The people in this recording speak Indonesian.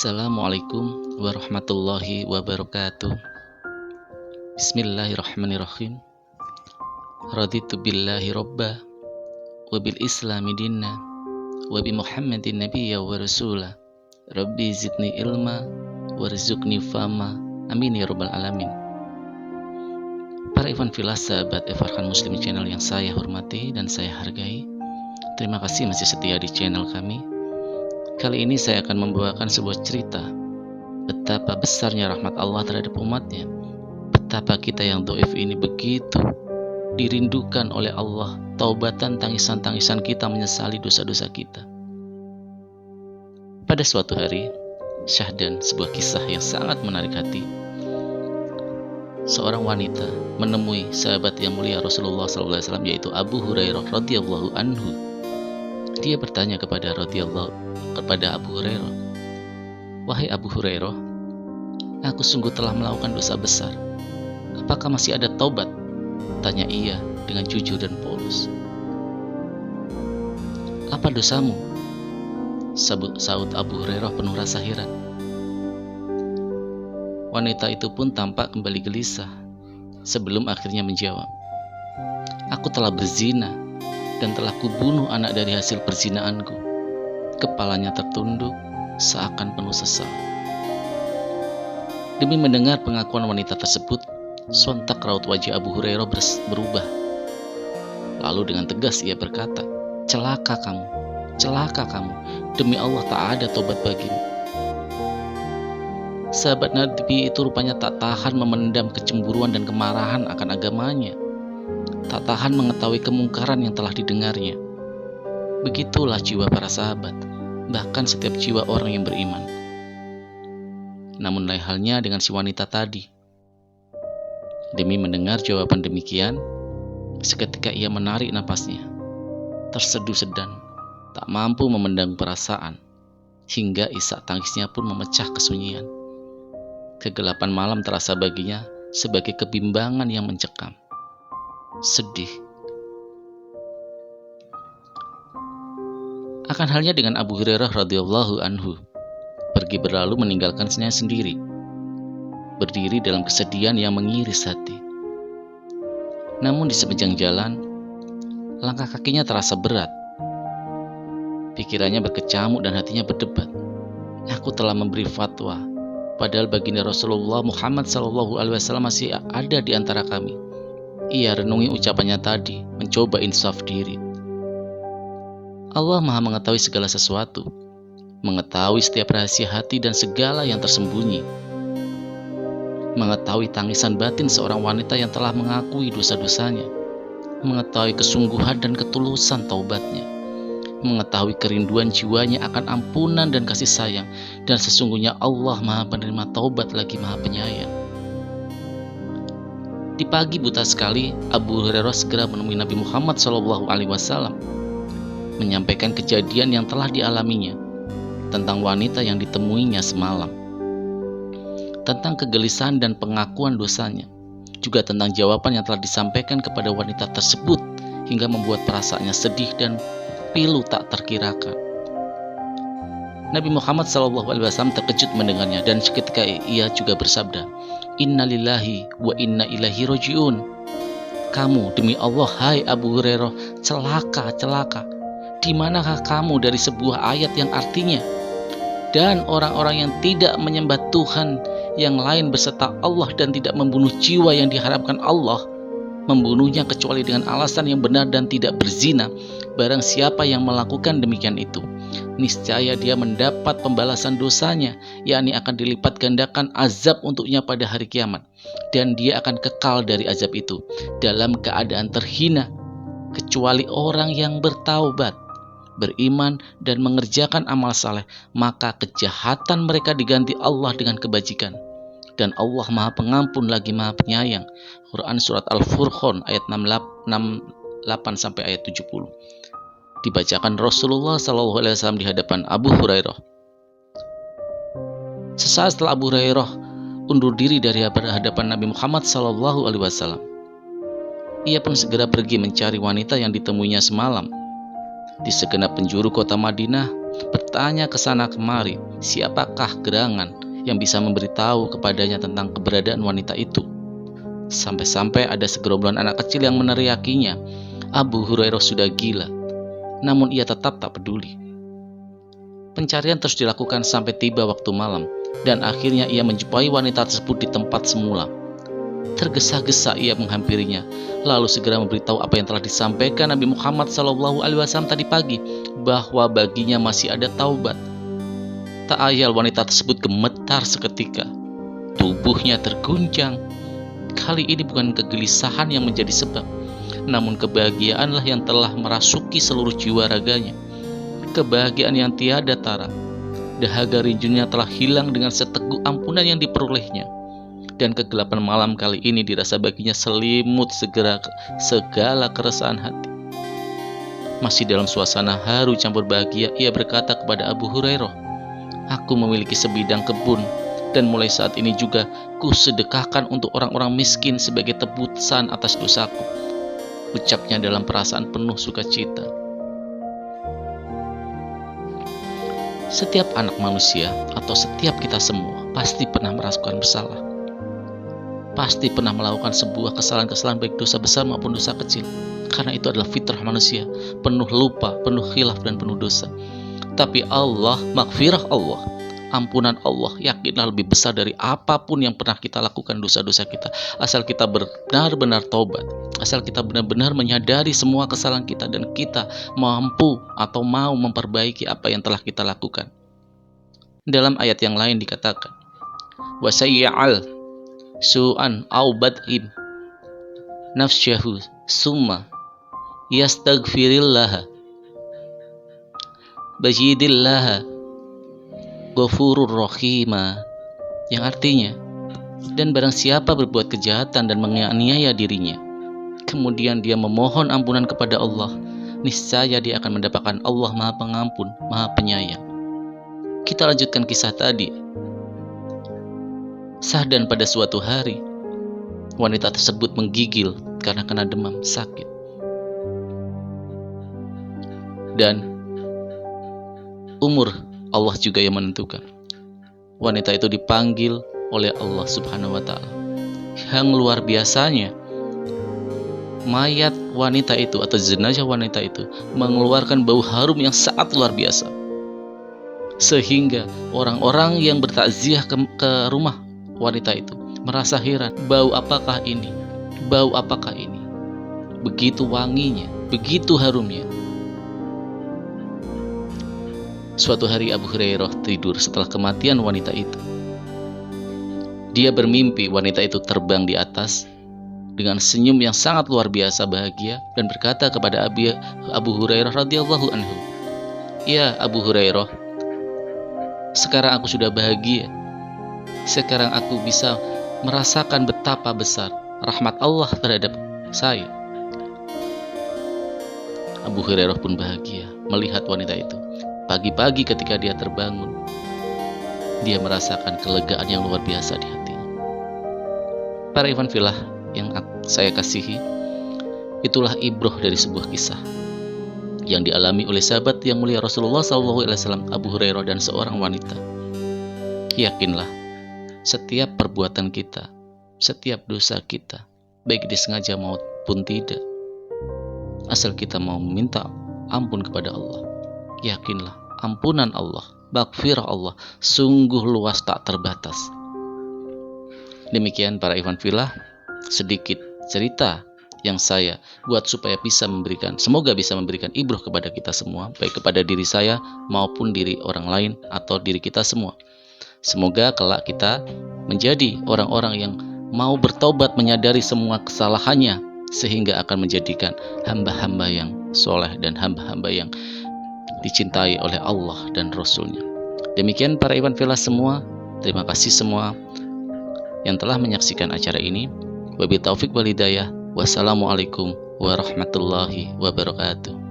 Assalamualaikum warahmatullahi wabarakatuh. Bismillahirrahmanirrahim. Raditu billahi robba wa bil islami dinna wa bi muhammadin nabiyya wa rasula. Rabbi zidni ilma warzuqni fama. Amin ya rabbal alamin. Para ikhwan fillah, sahabat Farhan Muslim channel yang saya hormati dan saya hargai, terima kasih masih setia di channel kami. Kali ini saya akan membawakan sebuah cerita betapa besarnya rahmat Allah terhadap umatnya, betapa kita yang dhaif ini begitu dirindukan oleh Allah, taubatan tangisan-tangisan kita menyesali dosa-dosa kita. Pada suatu hari, syahdan sebuah kisah yang sangat menarik hati. Seorang wanita menemui sahabat yang mulia Rasulullah SAW, yaitu Abu Hurairah radhiyallahu anhu. Dia bertanya kepada Abu Hurairah, "Wahai Abu Hurairah, aku sungguh telah melakukan dosa besar. Apakah masih ada taubat?" Tanya ia dengan jujur dan polos. "Apa dosamu?" Saud Abu Hurairah penuh rasa heran. Wanita itu pun tampak kembali gelisah sebelum akhirnya menjawab, "Aku telah berzina dan telah kubunuh anak dari hasil perzinaanku." Kepalanya tertunduk seakan penuh sesal. Demi mendengar pengakuan wanita tersebut, sontak raut wajah Abu Hurairah berubah. Lalu dengan tegas ia berkata, celaka kamu, demi Allah tak ada tobat bagimu." Sahabat Nabi itu rupanya tak tahan memendam kecemburuan dan kemarahan akan agamanya, tak tahan mengetahui kemungkaran yang telah didengarnya. Begitulah jiwa para sahabat, bahkan setiap jiwa orang yang beriman. Namun lain halnya dengan si wanita tadi. Demi mendengar jawaban demikian, seketika ia menarik napasnya, terseduh sedan, tak mampu memendam perasaan, hingga isak tangisnya pun memecah kesunyian. Kegelapan malam terasa baginya sebagai kebimbangan yang mencekam. Sedih. Akan halnya dengan Abu Hurairah radhiyallahu anhu, pergi berlalu meninggalkannya sendiri, berdiri dalam kesedihan yang mengiris hati. Namun di sepanjang jalan, langkah kakinya terasa berat. Pikirannya berkecamuk dan hatinya berdebat. Aku telah memberi fatwa, padahal baginda Rasulullah Muhammad SAW masih ada di antara kami. Ia renungi ucapannya tadi, mencoba insaf diri. Allah Maha mengetahui segala sesuatu, mengetahui setiap rahasia hati dan segala yang tersembunyi, mengetahui tangisan batin seorang wanita yang telah mengakui dosa-dosanya, mengetahui kesungguhan dan ketulusan taubatnya, mengetahui kerinduan jiwanya akan ampunan dan kasih sayang, dan sesungguhnya Allah Maha penerima taubat lagi Maha penyayang. Di pagi buta sekali, Abu Hurairah segera menemui Nabi Muhammad SAW, menyampaikan kejadian yang telah dialaminya, tentang wanita yang ditemuinya semalam, tentang kegelisahan dan pengakuan dosanya, juga tentang jawaban yang telah disampaikan kepada wanita tersebut hingga membuat perasaannya sedih dan pilu tak terkirakan. Nabi Muhammad SAW terkejut mendengarnya, dan seketika ia juga bersabda, "Inna lillahi wa inna ilaihi roji'un." Kamu, demi Allah, hai Abu Hurairah, celaka. Di manakah kamu dari sebuah ayat yang artinya, dan orang-orang yang tidak menyembah Tuhan yang lain beserta Allah dan tidak membunuh jiwa yang diharapkan Allah, membunuhnya kecuali dengan alasan yang benar dan tidak berzina. Barang siapa yang melakukan demikian itu, niscaya dia mendapat pembalasan dosanya, yakni akan dilipat gandakan azab untuknya pada hari kiamat, dan dia akan kekal dari azab itu dalam keadaan terhina, kecuali orang yang bertaubat, beriman dan mengerjakan amal saleh, maka kejahatan mereka diganti Allah dengan kebajikan, dan Allah Maha Pengampun lagi Maha Penyayang. Quran surat Al-Furqan ayat 68 sampai ayat 70. Dibacakan Rasulullah SAW di hadapan Abu Hurairah. Sesaat setelah Abu Hurairah undur diri dari hadapan Nabi Muhammad SAW, ia pun segera pergi mencari wanita yang ditemuinya semalam. Di segenap penjuru kota Madinah, bertanya ke sana kemari, siapakah gerangan yang bisa memberitahu kepadanya tentang keberadaan wanita itu. Sampai-sampai ada segerombolan anak kecil yang meneriakinya, Abu Hurairah sudah gila. Namun ia tetap tak peduli. Pencarian terus dilakukan sampai tiba waktu malam, dan akhirnya ia menjumpai wanita tersebut di tempat semula. Tergesa-gesa ia menghampirinya, lalu segera memberitahu apa yang telah disampaikan Nabi Muhammad SAW tadi pagi, bahwa baginya masih ada taubat. Tak ayal wanita tersebut gemetar seketika. Tubuhnya terguncang. Kali ini bukan kegelisahan yang menjadi sebab, namun kebahagiaanlah yang telah merasuki seluruh jiwa raganya. Kebahagiaan yang tiada tara. Dahaga rinjunya telah hilang dengan seteguk ampunan yang diperolehnya. Dan kegelapan malam kali ini dirasa baginya selimut segala keresahan hati. Masih dalam suasana haru campur bahagia, ia berkata kepada Abu Hurairah, "Aku memiliki sebidang kebun, dan mulai saat ini juga ku sedekahkan untuk orang-orang miskin sebagai tebusan atas dosaku," ucapnya dalam perasaan penuh sukacita. Setiap anak manusia atau setiap kita semua pasti pernah merasakan bersalah. Pasti pernah melakukan sebuah kesalahan-kesalahan baik dosa besar maupun dosa kecil. Karena itu adalah fitrah manusia, penuh lupa, penuh khilaf dan penuh dosa. Tapi Allah, maghfirah Allah, ampunan Allah, yakinlah lebih besar dari apapun yang pernah kita lakukan dosa-dosa kita. Asal kita benar-benar taubat, asal kita benar-benar menyadari semua kesalahan kita, dan kita mampu atau mau memperbaiki apa yang telah kita lakukan. Dalam ayat yang lain dikatakan, "Wasayya'al su'an au bad'in nafsyahu summa yastaghfirillaha bajidillaha ghafurur rahima," yang artinya, dan barang siapa berbuat kejahatan dan menganiaya dirinya, kemudian dia memohon ampunan kepada Allah, niscaya dia akan mendapatkan Allah Maha Pengampun, Maha Penyayang. Kita lanjutkan kisah tadi. Dan pada suatu hari, wanita tersebut menggigil karena kena demam, sakit. Dan umur Allah juga yang menentukan. Wanita itu dipanggil oleh Allah Subhanahu wa Ta'ala. Yang luar biasanya, mayat wanita itu atau jenazah wanita itu mengeluarkan bau harum yang sangat luar biasa, sehingga orang-orang yang bertakziah ke rumah wanita itu merasa heran, bau apakah ini? Bau apakah ini? Begitu wanginya, begitu harumnya. Suatu hari Abu Hurairah tidur setelah kematian wanita itu. Dia bermimpi wanita itu terbang di atas dengan senyum yang sangat luar biasa bahagia, dan berkata kepada Abu Hurairah radhiyallahu anhu, "Ya Abu Hurairah, sekarang aku sudah bahagia. Sekarang aku bisa merasakan betapa besar rahmat Allah terhadap saya." Abu Hurairah pun bahagia melihat wanita itu. Pagi-pagi ketika dia terbangun, dia merasakan kelegaan yang luar biasa di hatinya. Para ikhwan fillah yang saya kasihi, itulah ibroh dari sebuah kisah yang dialami oleh sahabat yang mulia Rasulullah SAW, Abu Hurairah, dan seorang wanita. Yakinlah, setiap perbuatan kita, setiap dosa kita, baik disengaja maupun tidak, asal kita mau meminta ampun kepada Allah, yakinlah ampunan Allah, maghfirah Allah sungguh luas tak terbatas. Demikian para ikhwan fillah, sedikit cerita yang saya buat supaya semoga bisa memberikan ibrah kepada kita semua, baik kepada diri saya maupun diri orang lain atau diri kita semua. Semoga kelak kita menjadi orang-orang yang mau bertobat, menyadari semua kesalahannya, sehingga akan menjadikan hamba-hamba yang soleh dan hamba-hamba yang dicintai oleh Allah dan Rasul-Nya. Demikian para ikhwan fillah semua, terima kasih semua yang telah menyaksikan acara ini. Wabillahi taufik wal hidayah. Wassalamualaikum warahmatullahi wabarakatuh.